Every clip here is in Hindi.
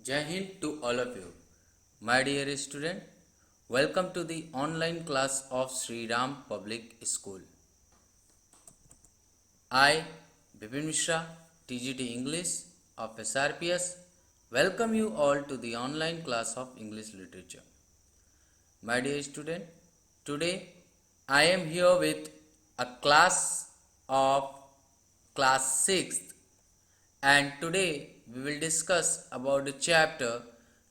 Jai Hind to all of you. My dear student, welcome to the online class of Sri Ram Public School. I, Bipin Mishra, TGT English of SRPS, welcome you all to the online class of English Literature. My dear student, today I am here with a class of class 6th, and today we will discuss about the chapter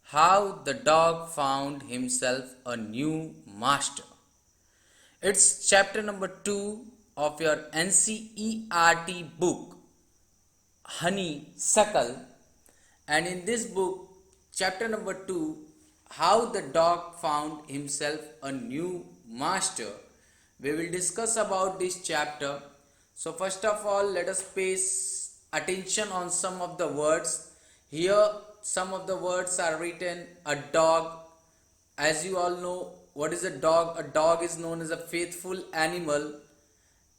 How the Dog Found Himself a New Master. It's chapter number 2 of your NCERT book Honeysuckle, and in this book, chapter number 2, How the Dog Found Himself a New Master, we will discuss about this chapter. So first of all, let us pay attention on some of the words. Here some of the words are written. A dog, as you all know, what is a dog? A dog is known as a faithful animal,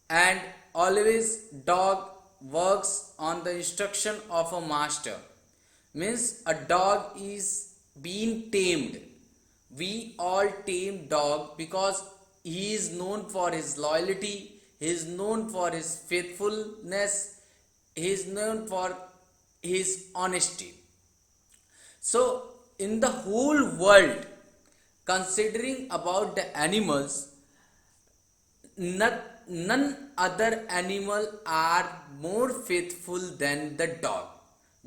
and always dog works on the instruction of a master. Means a dog is being tamed. We all tame dog because he is known for his loyalty, he is known for his faithfulness, he is known for his honesty. So in the whole world, considering about the animals, none other animal are more faithful than the dog.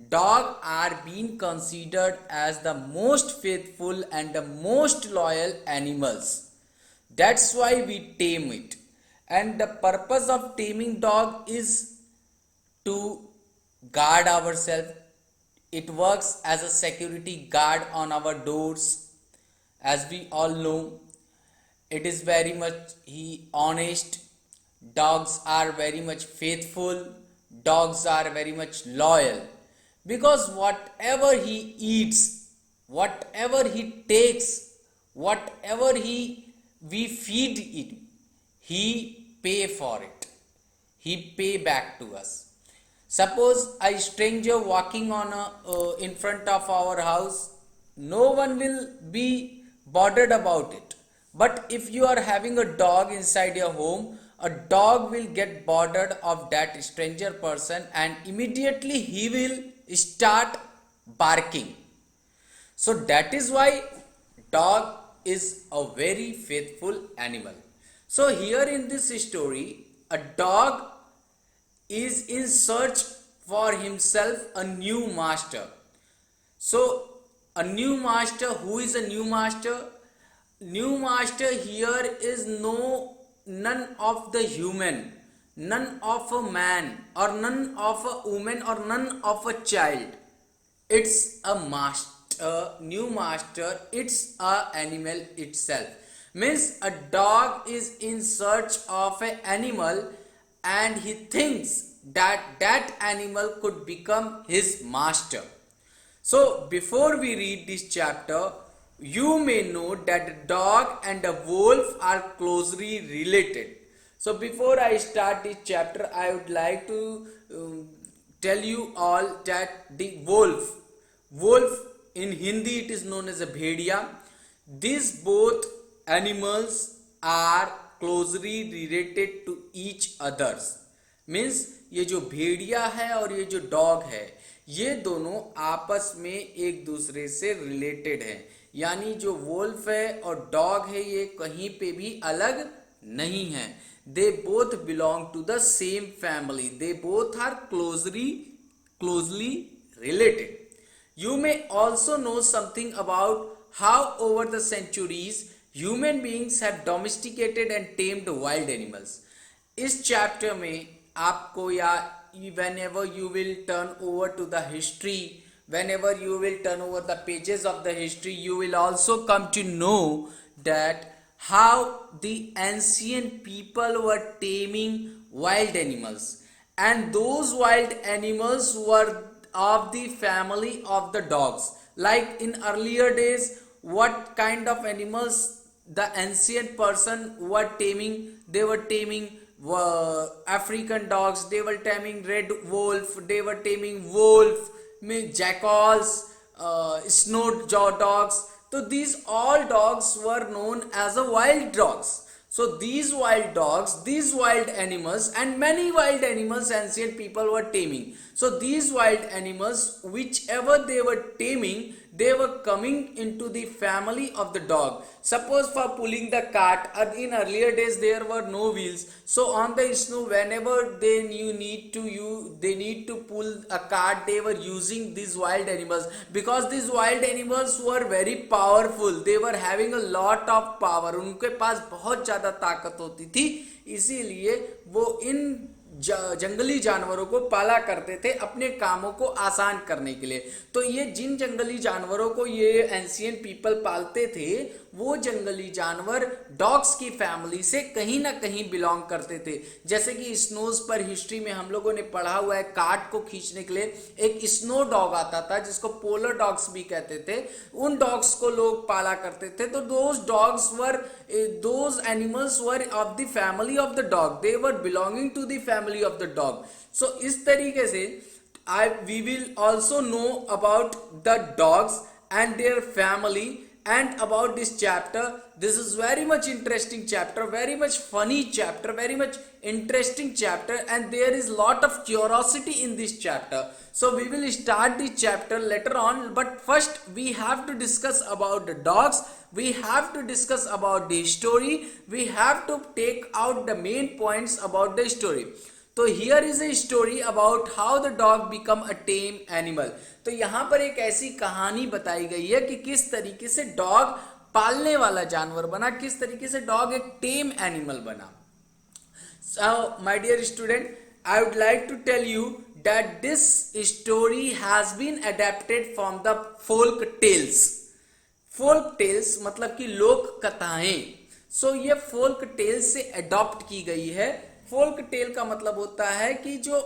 Dog are being considered as the most faithful and the most loyal animals. That's why we tame it. And the purpose of taming dog is to guard ourselves. It works as a security guard on our doors. As we all know, it is very much honest. Dogs are very much faithful. Dogs are very much loyal, because whatever he eats, whatever he takes, whatever we feed it, he pay for it. He pay back to us. Suppose a stranger walking on in front of our house, no one will be bothered about it. But if you are having a dog inside your home, a dog will get bothered of that stranger person, and immediately he will start barking. So that is why dog is a very faithful animal. So here in this story, a dog is in search for himself a new master. So a new master, who is a new master? New master here is none of the human, none of a man, or none of a woman, or none of a child. It's a master, new master. It's a animal itself. Means a dog is in search of an animal, and he thinks that that animal could become his master. So before we read this chapter, you may know that a dog and a wolf are closely related. So before I start this chapter, I would like to tell you all that the wolf in Hindi it is known as a bhediya. These both animals are closely related to each others. Means ये जो भेड़िया है और ये जो डॉग है, ये दोनों आपस में एक दूसरे से रिलेटेड हैं. यानी जो वोल्फ है और डॉग है, ये कहीं पे भी अलग नहीं है. They both belong to the same family. They both are closely related. You may also know something about how over the centuries human beings have domesticated and tamed wild animals. इस चैप्टर में आपको, या whenever you will turn over to the history, whenever you will turn over the pages of the history, you will also come to know that how the ancient people were taming wild animals, and those wild animals were of the family of the dogs. Like in earlier days, what kind of animals the ancient person were taming? They were taming African dogs, they were taming red wolf, they were taming wolf, jackals, snow dogs. So these all dogs were known as a wild dogs. So these wild dogs, these wild animals, and many wild animals ancient people were taming. So these wild animals, whichever they were taming, they were coming into the family of the dog. Suppose for pulling the cart, in earlier days there were no wheels, so on the snow whenever they need to pull a cart, they were using these wild animals, because these wild animals were very powerful. They were having a lot of power, उनके पास बहुत ज्यादा ताकत होती थी, इसीलिए वो इन जंगली जानवरों को पाला करते थे अपने कामों को आसान करने के लिए। तो ये जिन जंगली जानवरों को ये एंशियंट पीपल पालते थे, वो जंगली जानवर डॉग्स की फैमिली से कहीं ना कहीं बिलोंग करते थे। जैसे कि स्नोज पर हिस्ट्री में हम लोगों ने पढ़ा हुआ है, कार्ट को खींचने के लिए एक स्नो डॉग आता था जिसको पोलर डॉग्स भी कहते थे, उन डॉग्स को लोग पाला करते थे। तो those animals were of the family of the dog, they were belonging to the family of the dog. So इस तरीके से we will also know about the dogs and their family and about this chapter. This is very much interesting chapter, very much funny chapter, very much interesting chapter, and there is lot of curiosity in this chapter. So we will start the chapter later on, but first we have to discuss about the dogs, we have to discuss about the story, we have to take out the main points about the story. तो here is a story about how the dog become a tame animal. तो यहाँ पर एक ऐसी कहानी बताई गई है कि किस तरीके से डॉग पालने वाला जानवर बना, किस तरीके से डॉग एक टेम एनिमल बना. So my dear student, I would like to tell you that this story has been adapted from the folk tales. folk tales मतलब कि लोक कथाएं. So ये folk tales से अडॉप्ट की गई है. फोल्क टेल का मतलब होता है कि जो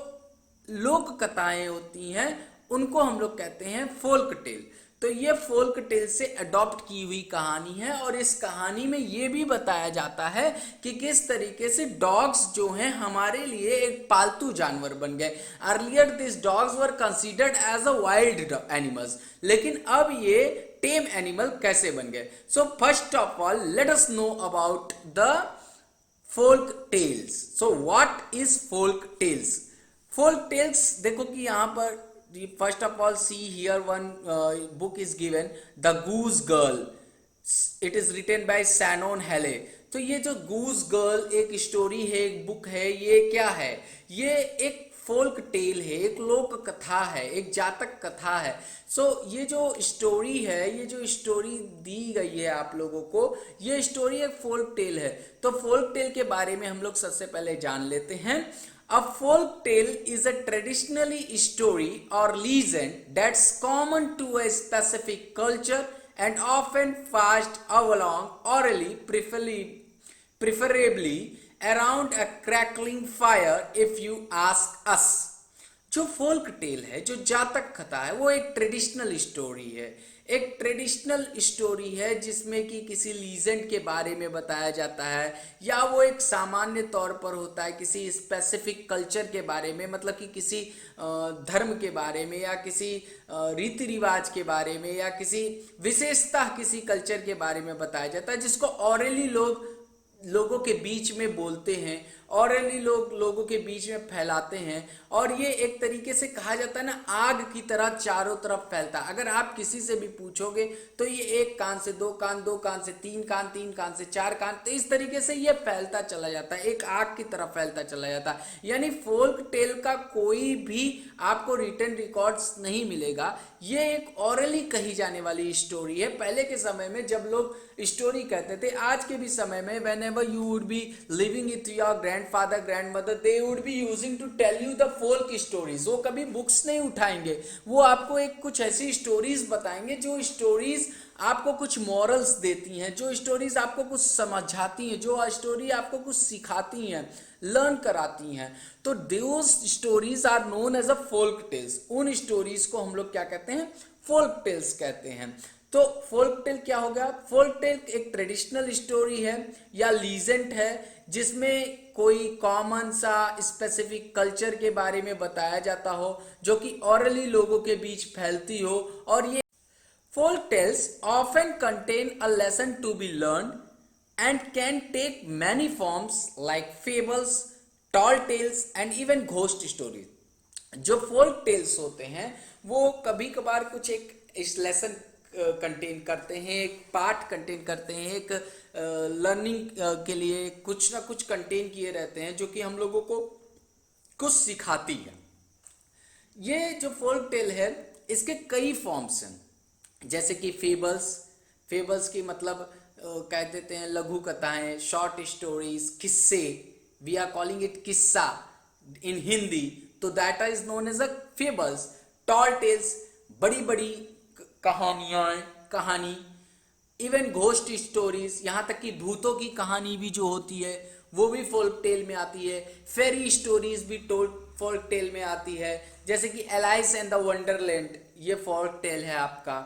लोक कथाएं होती हैं उनको हम लोग कहते हैं फोल्क टेल. तो ये फोल्क टेल से अडॉप्ट की हुई कहानी है, और इस कहानी में ये भी बताया जाता है कि किस तरीके से डॉग्स जो हैं हमारे लिए एक पालतू जानवर बन गए. Earlier this dogs were considered as a wild animals, लेकिन अब ये टेम एनिमल कैसे बन गए. So first of all let us know about the folk tales. So what is folk tales? Folk tales, देखो कि यहाँ पर first of all see here one book is given, The Goose Girl. It is written by Shannon Halley. तो ये जो Goose Girl एक स्टोरी है, एक बुक है, ये क्या है? ये एक फोल्क टेल है, एक लोक कथा है, एक जातक कथा है. सो ये जो स्टोरी है, ये जो स्टोरी दी गई है आप लोगों को, ये स्टोरी एक फोल्क टेल है. तो फोल्क टेल के बारे में हम लोग सबसे पहले जान लेते हैं. A folk tale is a traditionally story or legend that's common to a specific culture and often passed along orally, preferably around a crackling fire if you ask us. जो फोल्क टेल है, जो जातक कथा है, वो एक ट्रेडिशनल स्टोरी है. एक ट्रेडिशनल स्टोरी है जिसमें कि किसी लीजेंड के बारे में बताया जाता है, या वो एक सामान्य तौर पर होता है किसी स्पेसिफिक कल्चर के बारे में, मतलब कि किसी धर्म के बारे में, या किसी रीति रिवाज के बारे में, या किसी विशेषता किसी कल्चर के बारे में बताया जाता है, जिसको ऑरली लोगों के बीच में बोलते हैं, ऑरली लोगों के बीच में फैलाते हैं. और ये एक तरीके से कहा जाता है ना, आग की तरह चारों तरफ फैलता है. अगर आप किसी से भी पूछोगे तो ये एक कान से दो कान, दो कान से तीन कान, तीन कान से चार कान, तो इस तरीके से ये फैलता चला जाता है, एक आग की तरह फैलता चला जाता है. यानी फोल्क टेल का कोई भी आपको रिटन रिकॉर्ड्स नहीं मिलेगा. ये एक ऑरली कही जाने वाली स्टोरी है. पहले के समय में जब लोग स्टोरी कहते थे, आज के भी समय में whenever you would be living with your grandfather, grandmother, they would be using to tell you the folk stories. वो कभी बुक्स नहीं उठाएंगे, वो आपको एक कुछ ऐसी स्टोरीज बताएंगे जो स्टोरीज आपको कुछ मॉरल्स देती हैं, जो स्टोरीज आपको कुछ समझाती हैं, जो स्टोरी आपको कुछ सिखाती हैं, लर्न कराती हैं. तो those stories are known as a folk tales. उन स्टोरीज को हम लोग क्या कहते हैं? फोल्क टेल्स कहते हैं. तो फोल्क टेल क्या हो गया? फोल्क टेल एक ट्रेडिशनल स्टोरी है या लीजेंड है जिसमें कोई कॉमन सा स्पेसिफिक कल्चर के बारे में बताया जाता हो, जो कि ऑरली लोगों के बीच फैलती हो, और ये Folk tales often contain a lesson to be learned and can take many forms like fables, tall tales and even ghost stories. जो फोल्क टेल्स होते हैं वो कभी कभार कुछ एक इस लेसन कंटेन करते हैं, एक पार्ट कंटेन करते हैं, एक लर्निंग के लिए कुछ ना कुछ कंटेन किए रहते हैं जो कि हम लोगों को कुछ सिखाती है। ये जो फोल्क टेल है इसके कई फॉर्म्स हैं, जैसे कि फेबल्स। फेबल्स की मतलब कह देते हैं लघु कथाएं, शॉर्ट स्टोरीज, किस्से। वी आर कॉलिंग इट किस्सा इन हिंदी, तो that is known as a fables. Tall tales, बड़ी बड़ी कहानी। इवन घोस्ट स्टोरीज, यहाँ तक कि भूतों की कहानी भी जो होती है वो भी फोल्क टेल में आती है। फेरी स्टोरीज भी फोल्क टेल में आती है, जैसे कि एलाइस एंड द वंडरलैंड, ये फोल्क टेल है आपका।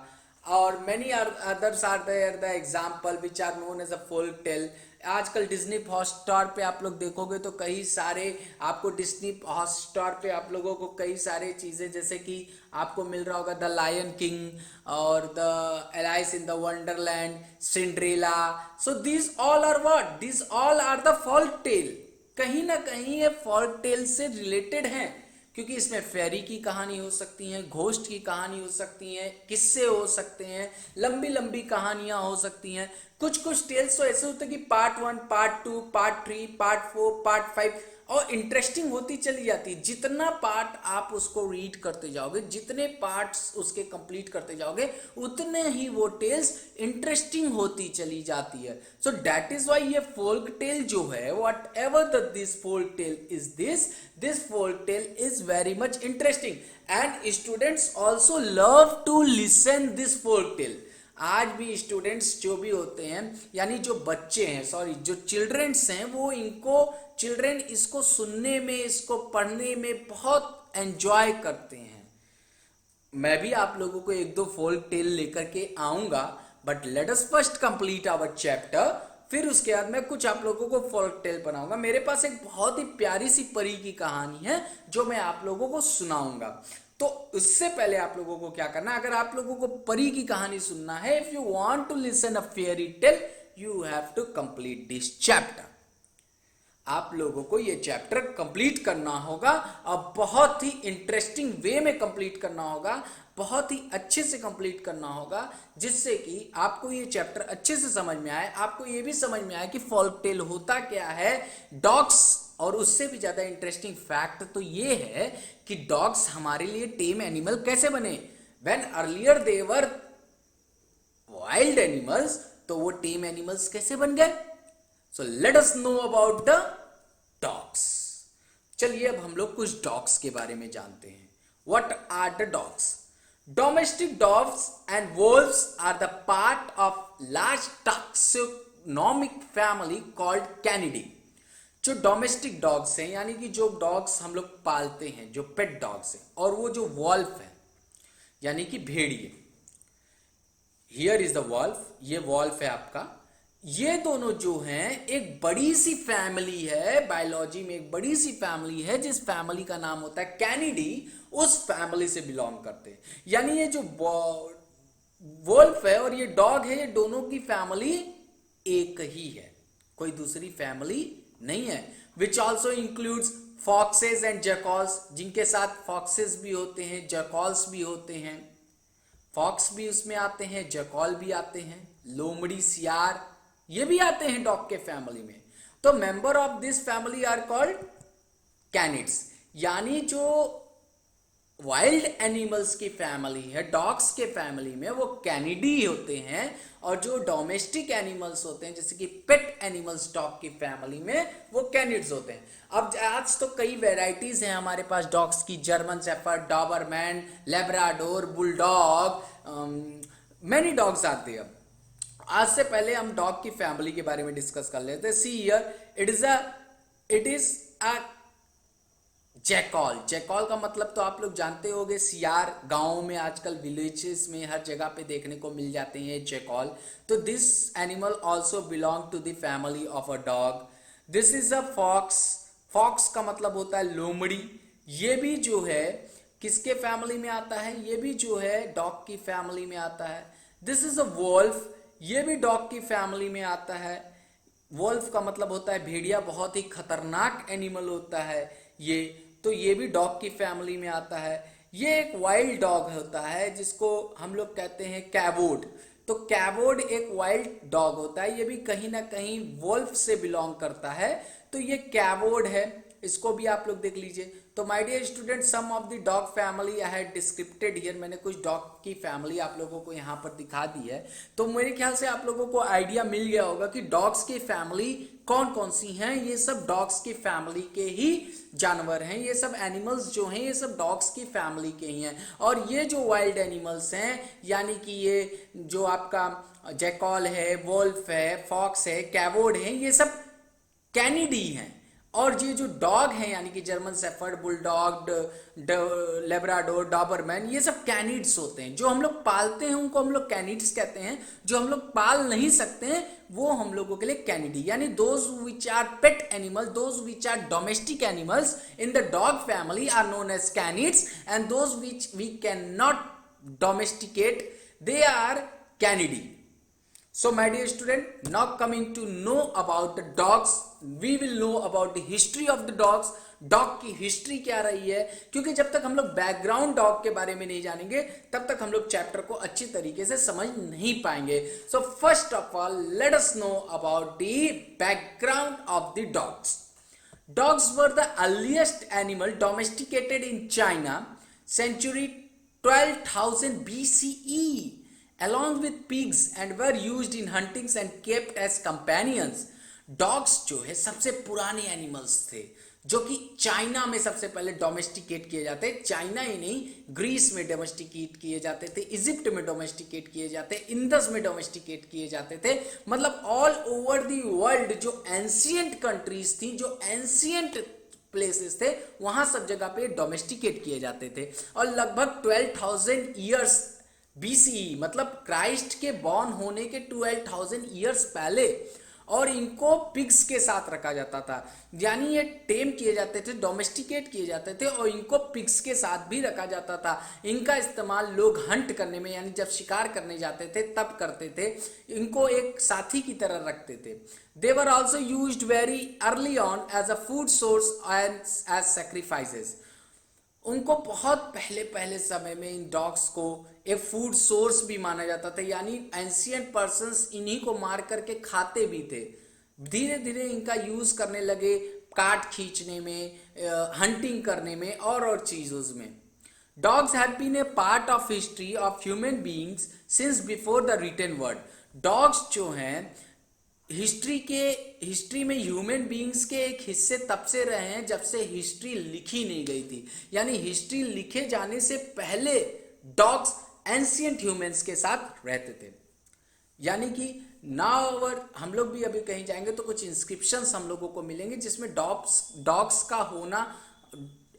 और many others are there the example which are known as a folk tale. आजकल डिज्नी हॉटस्टार पे आप लोग देखोगे तो कई सारे आपको डिज्नी हॉटस्टार पे आप लोगों को कई सारे चीज़ें, जैसे कि आपको मिल रहा होगा द लायन किंग और the Alice in the Wonderland, Cinderella. So this all are what, this all are the folk tale. कहीं ना कहीं ये फोल्क टेल से रिलेटेड हैं, क्योंकि इसमें फेरी की कहानी हो सकती है, घोस्ट की कहानी हो सकती है, किस्से हो सकते हैं, लंबी लंबी कहानियां हो सकती हैं। कुछ कुछ टेल्स तो ऐसे होते हैं कि part 1, part 2, part 3, part 4, part 5 और इंटरेस्टिंग होती चली जाती है। जितना पार्ट आप उसको रीड करते जाओगे, जितने पार्ट्स उसके कंप्लीट करते जाओगे, उतने ही वो टेल्स इंटरेस्टिंग होती चली जाती है। सो दैट इज वाई ये फोल्क टेल जो है, whatever this folk tale is this folk tale is very much interesting and students also love to listen this folk tale. आज भी स्टूडेंट्स जो भी होते हैं, यानी जो बच्चे हैं, सॉरी जो चिल्ड्रेंस हैं, वो चिल्ड्रेन इसको सुनने में, इसको पढ़ने में बहुत एंजॉय करते हैं। मैं भी आप लोगों को एक दो फोल्क टेल लेकर के आऊंगा, but let us first complete our chapter. फिर उसके बाद मैं कुछ आप लोगों को फोल्क टेल बनाऊंगा। मेरे पास एक बहुत ही प्यारी सी परी की कहानी है जो मैं आप लोगों को सुनाऊंगा। तो उससे पहले आप लोगों को क्या करना है, अगर आप लोगों को परी की कहानी सुनना है, if you want to listen a fairy tale, you have to complete this chapter. आप लोगों को ये चैप्टर कंप्लीट करना होगा और बहुत ही इंटरेस्टिंग वे में कंप्लीट करना होगा, बहुत ही अच्छे से कंप्लीट करना होगा, जिससे कि आपको ये चैप्टर अच्छे से समझ में आए, आपको ये भी समझ में आए कि फोल्क टेल होता क्या है, डॉग्स। और उससे भी ज्यादा इंटरेस्टिंग फैक्ट तो ये है कि डॉग्स हमारे लिए टेम एनिमल कैसे बने। When earlier they were wild animals, तो वो टेम एनिमल्स कैसे बन गए। So let us know about the dogs. चलिए अब हम लोग कुछ डॉग्स के बारे में जानते हैं। What are the dogs? Domestic dogs and wolves are the part of large taxonomic family called Canidae. जो डोमेस्टिक डॉग्स हैं, यानी कि जो डॉग्स हम लोग पालते हैं, जो पेट डॉग्स हैं, और वो जो वॉल्फ है यानी कि भेड़िए, हियर इज द वॉल्फ, ये वॉल्फ है आपका। ये दोनों जो हैं एक बड़ी सी फैमिली है, बायोलॉजी में एक बड़ी सी फैमिली है, जिस फैमिली का नाम होता है कैनिडी। उस फैमिली से बिलोंग करते हैं। यानी ये जो वोल्फ है और ये डॉग है, ये दोनों की फैमिली एक ही है, कोई दूसरी फैमिली नहीं है। Which also includes foxes and jackals, जिनके साथ फॉक्सेस भी होते हैं, जैकॉल्स भी होते हैं। फॉक्स भी उसमें आते हैं, जैकॉल भी आते हैं, लोमड़ी, सियार, ये भी आते हैं डॉग के फैमिली में। तो member of this family are called canids. यानी जो वाइल्ड एनिमल्स की फैमिली है, डॉग्स के फैमिली में, वो कैनिडी होते हैं। और जो डोमेस्टिक एनिमल्स होते हैं, जैसे कि पेट एनिमल्स डॉग की फैमिली में, वो कैनिड्स होते हैं। अब आज तो कई वेराइटीज हैं हमारे पास डॉग्स की, German shepherd, Doberman, Labrador, bulldog, many dogs आते हैं। आज से पहले हम डॉग की फैमिली के बारे में डिस्कस कर लेते हैं। See here, it is a jackal. Jackal का मतलब तो आप लोग जानते होंगे, सियार। गाँव में आजकल विलेजेस में हर जगह पे देखने को मिल जाते हैं जैकॉल। तो this animal also belong to the family of a dog. This is a fox. Fox का मतलब होता है लोमड़ी। ये भी जो है किसके फैमिली में आता है? ये भी जो है डॉग की फैमिली में आता है। दिस इज अ वोल्फ, ये भी डॉग की फैमिली में आता है। वोल्फ का मतलब होता है भेड़िया, बहुत ही खतरनाक एनिमल होता है ये, तो ये भी डॉग की फैमिली में आता है। ये एक वाइल्ड डॉग होता है जिसको हम लोग कहते हैं कैवोड। तो कैवोड एक वाइल्ड डॉग होता है, ये भी कहीं ना कहीं वोल्फ से बिलोंग करता है, तो ये कैवोड है, इसको भी आप लोग देख लीजिए। तो my dear student, some of the dog family I had descripted here, मैंने कुछ डॉग की फैमिली आप लोगों को यहाँ पर दिखा दी है। तो मेरे ख्याल से आप लोगों को आइडिया मिल गया होगा कि डॉग्स की फैमिली कौन कौन सी हैं। ये सब डॉग्स की फैमिली के ही जानवर हैं, ये सब एनिमल्स जो हैं ये सब डॉग्स की फैमिली के ही हैं। और ये जो वाइल्ड एनिमल्स हैं, यानी कि ये जो आपका जैकॉल है, वोल्फ है, फॉक्स है, कैवोड है, ये सब कैनिडी हैं। और ये जो डॉग हैं यानी कि German shepherd, bulldog, Labrador, Doberman, ये सब कैनिड्स होते हैं। जो हम लोग पालते हैं उनको हम लोग कैनिड्स कहते हैं, जो हम लोग पाल नहीं सकते हैं वो हम लोगों के लिए कैनिडी, यानी those which are pet animal, those which are domestic animals in the dog family are known as canids, and those which we can not domesticate, they are canidae. So my dear student, now coming to know about the dogs, we will know about the history of the dogs. Dog की हिस्ट्री क्या रही है, क्योंकि जब तक हम लोग बैकग्राउंड डॉग के बारे में नहीं जानेंगे तब तक हम लोग चैप्टर को अच्छी तरीके से समझ नहीं पाएंगे। सो first of all let us know about the background of the dogs. Dogs were the earliest animal domesticated in China, century 12,000 BCE, along with pigs, and were used in hunting and kept as companions. Dogs जो है सबसे पुराने एनिमल्स थे जो कि चाइना में सबसे पहले डोमेस्टिकेट किए जाते, चाइना ही नहीं ग्रीस में डोमेस्टिकेट किए जाते थे, इजिप्ट में डोमेस्टिकेट किए जाते, इंडस में डोमेस्टिकेट किए जाते थे, मतलब ऑल ओवर द वर्ल्ड जो एंशियंट कंट्रीज थी, जो एंशियंट प्लेसेस थे, वहां सब जगह पे डोमेस्टिकेट किए जाते थे। और लगभग 12,000 ईयर्स बीसीई, मतलब क्राइस्ट के बॉर्न होने के 12,000 ईयर्स पहले, और इनको पिग्स के साथ रखा जाता था, यानी ये टेम किए जाते थे, डोमेस्टिकेट किए जाते थे, और इनको पिग्स के साथ भी रखा जाता था। इनका इस्तेमाल लोग हंट करने में, यानी जब शिकार करने जाते थे तब करते थे, इनको एक साथी की तरह रखते थे। They were also used very early on as a food source and as sacrifices. उनको बहुत पहले पहले समय में इन डॉग्स को एक फूड सोर्स भी माना जाता था, यानी एंशियंट पर्सन्स इन्हीं को मार करके खाते भी थे। धीरे धीरे इनका यूज करने लगे काट खींचने में, हंटिंग करने में और चीजों में। Dogs have been a part of history of human beings since before the written word. Dogs जो हैं हिस्ट्री में ह्यूमन बीइंग्स के एक हिस्से तब से रहे हैं जब से हिस्ट्री लिखी नहीं गई थी, यानी हिस्ट्री लिखे जाने से पहले डॉग्स एंशियंट ह्यूमंस के साथ रहते थे। यानी कि नाउ अवर हम लोग भी अभी कहीं जाएंगे तो कुछ इंस्क्रिप्शंस हम लोगों को मिलेंगे जिसमें डॉग्स का होना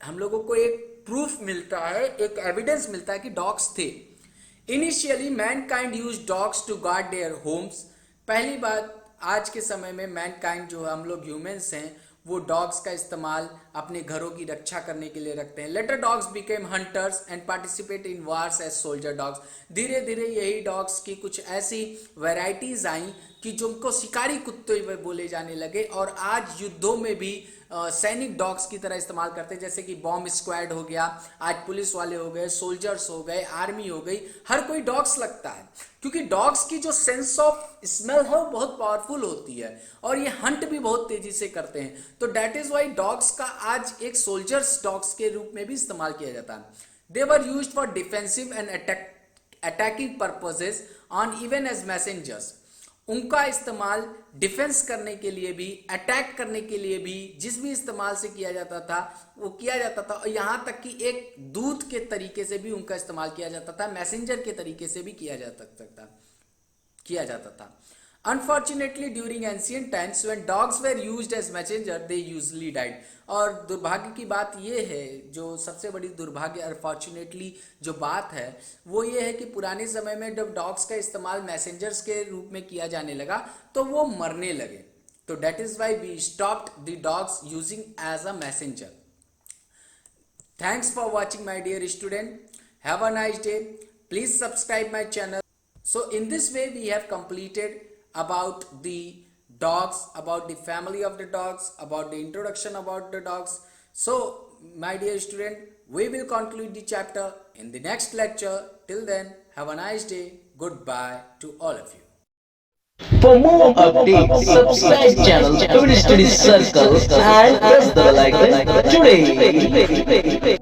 हम लोगों को एक प्रूफ मिलता है, एक एविडेंस मिलता है कि डॉग्स थे। Initially mankind used dogs to guard their homes. पहली बात, आज के समय में मैनकाइंड जो हम लोग ह्यूमंस हैं वो डॉग्स का इस्तेमाल अपने घरों की रक्षा करने के लिए रखते हैं। Later dogs became hunters and participate in wars as soldier dogs. धीरे धीरे यही डॉग्स की कुछ ऐसी वैरायटीज आई कि जिनको शिकारी कुत्ते बोले जाने लगे, और आज युद्धों में भी सैनिक डॉग्स की तरह इस्तेमाल करते हैं, जैसे कि बॉम्ब स्क्वाड हो गया, आज पुलिस वाले हो गए, सोल्जर्स हो गए, आर्मी हो गई, हर कोई डॉग्स लगता है, क्योंकि डॉग्स की जो सेंस ऑफ स्मेल है वो बहुत पावरफुल होती है और ये हंट भी बहुत तेजी से करते हैं। तो डेट इज वाई डॉग्स का आज एक सोल्जर्स डॉग्स के रूप में भी इस्तेमाल किया जाता है। They were used for defensive and attacking purposes on even as messengers. उनका इस्तेमाल डिफेंस करने के लिए भी, अटैक करने के लिए भी, जिस भी इस्तेमाल से किया जाता था वो किया जाता था, और यहाँ तक कि एक दूत के तरीके से भी उनका इस्तेमाल किया जाता था, मैसेंजर के तरीके से भी किया जाता था। Unfortunately, during ancient times, when dogs were used as messenger, they usually died. और दुर्भाग्य की बात ये है, जो सबसे बड़ी दुर्भाग्य अनफॉर्चुनेटली जो बात है वो ये है कि पुराने समय में जब डॉग्स का इस्तेमाल मैसेंजर्स के रूप में किया जाने लगा तो वो मरने लगे। तो that is why we stopped the dogs using as a messenger. Thanks for watching, my dear student. Have a nice day. Please subscribe my channel. So in this way we have completed about the dogs, about the family of the dogs, about the introduction about the dogs. So my dear student, we will conclude the chapter in the next lecture. Till then, have a nice day. Goodbye to all of you. For more updates, subscribe channel Study Circle and press the bell icon today.